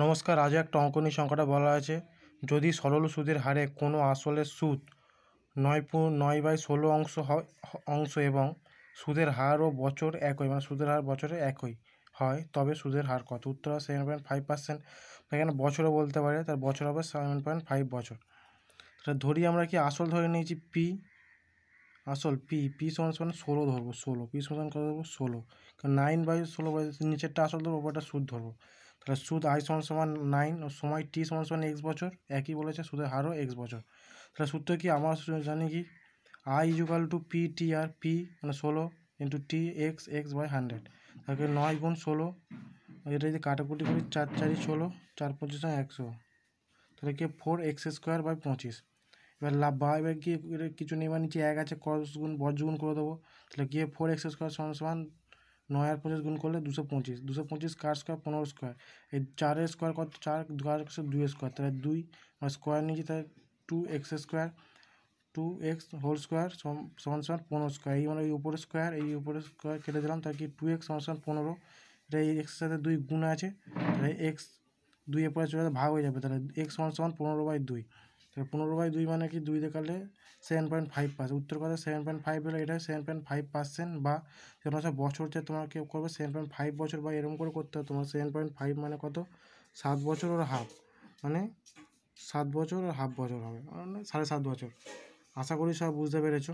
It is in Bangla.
নমস্কার। আজ একটা অঙ্ক নিয়ে সংখ্যাটা বলা আছে, যদি সরল সুদের হারে কোনো আসলের সুদ 9/16 অংশ এবং সুদের হার ও বছর একই, মানে সুদের হার বছরে একই হয়, তবে সুদের হার কত? উত্তর হবে 7.5%। এখানে বছরও বলতে পারে, তার বছর হবে 7.5 বছর। তাহলে ধরি আমরা কি আসল ধরে নিয়েছি পি, আসল পি সমান 16 ধরবো, 16 পি সমান কত ধরবো? 16। কারণ 9/16 নিচেরটা আসল ধরবো, ওপরটা সুদ ধরবো। তাহলে সুদ আই সমান 9 ও সময় টি সমান এক্স বছর, একই বলেছে, সুদের হারও এক্স বছর। তাহলে সূত্র কি আমরা জানি কি, I equal to P T, আর পি মানে 16 ইন্টু টি এক্স/100। তাহলে 9 গুণ 16, এটা যদি কাটাকুটি করি 4 4 16, 4 25 100, তাহলে কি 4x²/25। এবার লাভ বা এবার কি কিছু নেই, মানে নিচে 1 আছে, ক্রস গুণ বর্জ গুণ করে দেবো। তাহলে গিয়ে 4x² সমান 9 আর 25 গুণ করলে 225, 225 কার স্কোয়ার 15 স্কোয়ার, এই 4-এর স্কোয়ার কত? 4 2 স্কোয়ার, তাহলে 2 মানে স্কোয়ার নিয়েছি, তাহলে 2x², 2x² সমান 15 স্কোয়ার। এই মানে এই উপরের স্কোয়ার, এই উপরের স্কোয়ার কেটে দিলাম, তাহলে কি 2x সমান 15। এটা এই এক্সের সাথে 2 গুণ আছে, তাহলে এক্স 2 এর পরে চলে যাবে, ভাগ হয়ে যাবে, তাহলে x সমান 15/2। তাহলে 15/2 মানে কি 2 দিয়ে কাটলে 7.5%। উত্তর কথা 7.5 হলে এটা 7.5%, বা যেটা বছর যে তোমার কেউ করবে 7.5 বছর, বা এরকম করে করতে হবে তোমার। 7.5 মানে কত? 7 বছর ওর হাফ, মানে 7 বছর আর হাফ বছর হবে, মানে 7.5 বছর। আশা করি সব বুঝতে পেরেছো।